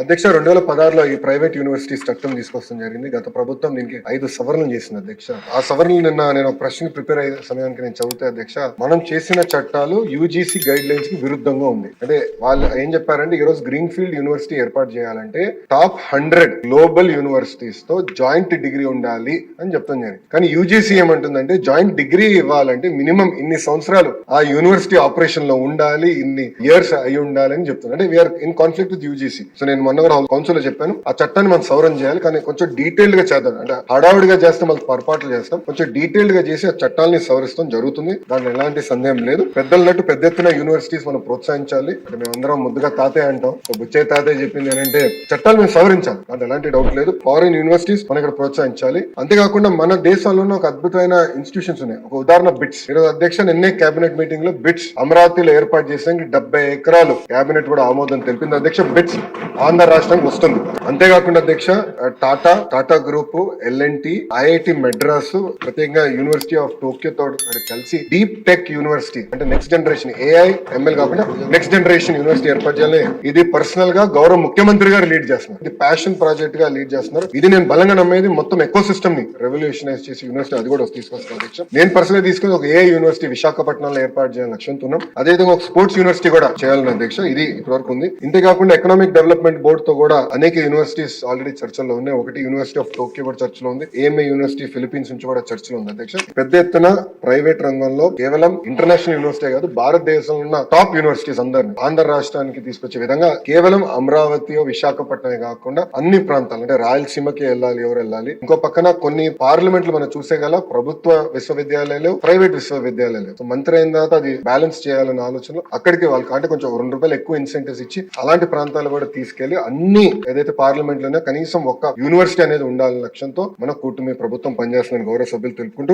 అధ్యక్ష 2016లో ఈ private universities చట్టం తీసుకొస్తాం జరిగింది. గత ప్రభుత్వం దీనికి 5 సవరణలు చేసింది అధ్యక్ష. ఆ సవరణలు నిన్న నేను ఒక ప్రశ్న ప్రిపేర్ అయ్యే సమయానికి నేను చదివితే అధ్యక్ష, మనం చేసిన చట్టాలు యూజీసీ గైడ్ లైన్స్ కి విరుద్ధంగా ఉంది. అంటే వాళ్ళు ఏం చెప్పారంటే, ఈ రోజు గ్రీన్ ఫీల్డ్ యూనివర్సిటీ ఏర్పాటు చేయాలంటే టాప్ 100 గ్లోబల్ యూనివర్సిటీస్ తో జాయింట్ డిగ్రీ ఉండాలి అని చెప్తాం జరిగింది. కానీ యూజీసీ ఏమంటుందంటే, జాయింట్ డిగ్రీ ఇవ్వాలంటే మినిమం ఇన్ని సంవత్సరాలు ఆ యూనివర్సిటీ ఆపరేషన్ లో ఉండాలి, ఇన్ని ఇయర్స్ అయి ఉండాలి అని చెప్తుంది. అంటే we are in conflict with UGC. So నేను మొన్న కూడా కౌన్సిల్ లో చెప్పాను, ఆ చట్టాన్ని మనం సవరణ చేయాలి, కానీ కొంచెం డీటెయిల్డ్ గా చేద్దాం. అంటే హడావుడిగా చేస్తే మనకు పొరపాట్లు చేస్తాం, కొంచెం డీటెయిల్డ్ గా చేసి ఆ చట్టాలని సవరిస్తాం జరుగుతుంది. దాంట్లో ఎలాంటి సందేహం లేదు. పెద్దలన్నట్టు పెద్ద ఎత్తున యూనివర్సిటీస్ మనం ప్రోత్సహించాలి. అంటే మేమందరం ముద్దుగా తాతయ్య అంటాం, బుచ్చయ్య తాతయ్య చెప్పింది ఏంటంటే చట్టాలు మేము సవరించాలి, దాంట్లో ఎలాంటి డౌట్ లేదు. ఫారిన్ యూనివర్సిటీస్ మనం ఇక్కడ ప్రోత్సహించాలి. అంతేకాకుండా మన దేశంలోనే ఒక అద్భుతమైన ఇన్స్టిట్యూషన్స్ ఉన్నాయి. ఒక ఉదాహరణ బిట్స్. ఈరోజు అధ్యక్ష నిన్నే కేబినెట్ మీటింగ్ లో బిట్స్ అమరావతిలో ఏర్పాటు చేసేందుకు 70 ఎకరాలు కేబినెట్ కూడా ఆమోదం తెలిపింది అధ్యక్ష. బిట్స్ ఆంధ్ర రాష్ట్రానికి వస్తుంది. అంతేకాకుండా అధ్యక్ష Tata group, L and T, IIT Madras, ప్రత్యేకంగా యూనివర్సిటీ ఆఫ్ టోక్యో తో కలిసి డీప్ టెక్ యూనివర్సిటీ, అంటే నెక్స్ట్ జనరేషన్ ఏఐ ఎంఎల్ కాకుండా నెక్స్ట్ జనరేషన్ యూనివర్సిటీ ఏర్పాటు చేయాలి. ఇది పర్సనల్ గా గౌరవ ముఖ్యమంత్రి గారు లీడ్ చేస్తున్నారు. ఇది ప్యాషన్ ప్రాజెక్ట్ గా లీడ్ చేస్తున్నారు. ఇది నేను బలంగా నమ్మేది. మొత్తం ఎకో సిస్టమ్ ని రెవల్యూషనైజ్ చేసి యూనివర్సిటీ అది కూడా తీసుకొస్తాను అధ్యక్ష. నేను పర్సనల్ తీసుకుని ఒక ఏఐ యూనివర్సిటీ విశాఖపట్నంలో ఏర్పాటు చేయాలని లక్ష్యంతో ఉన్నాం. అదేవిధంగా ఒక స్పోర్ట్స్ యూనివర్సిటీ కూడా చేయాలని అధ్యక్ష. ఇది ఇప్పటివరకు ఉంది. ఇంతేకాకుండా ఎకనామిక్ డెవలప్మెంట్ బోర్డు తో కూడా అనేక యూనివర్సిటీస్ ఆల్రెడీ చర్చల్లో ఉన్నాయి. ఒకటి యూనివర్సిటీ ఆఫ్ టోక్యో కూడా చర్చలో ఉంది. ఏఎంఏ యూనివర్సిటీ ఫిలిపీన్స్ నుంచి కూడా చర్చలో ఉంది అధ్యక్ష. పెద్ద ఎత్తున ప్రైవేట్ రంగంలో కేవలం ఇంటర్నేషనల్ యూనివర్సిటీ కాదు, భారతదేశంలో ఉన్న టాప్ యూనివర్సిటీస్ అందరినీ ఆంధ్ర రాష్ట్రానికి తీసుకొచ్చే విధంగా కేవలం అమరావతి విశాఖపట్నమే కాకుండా అన్ని ప్రాంతాలు, అంటే రాయలసీమకి వెళ్ళాలి, ఎవరు వెళ్ళాలి. ఇంకో పక్కన కొన్ని పార్లమెంట్లు మనం చూసేగల ప్రభుత్వ విశ్వవిద్యాలయాలు, ప్రైవేట్ విశ్వవిద్యాలయాలు. సో మంత్రి అయిన తర్వాత అది బ్యాలెన్స్ చేయాలన్న ఆలోచనలో అక్కడికి వాళ్ళకి అంటే కొంచెం ₹2 ఎక్కువ ఇన్సెంటివ్స్ ఇచ్చి అలాంటి ప్రాంతాలు కూడా తీసుకెళ్లి అన్ని ఏదైతే పార్లమెంట్ లోనే కనీసం ఒక్క యూనివర్సిటీ అనేది ఉండాలనే లక్ష్యంతో మన కూటమి ప్రభుత్వం పనిచేస్తుందని గౌరవ సభ్యులు తెలుపుకుంటూ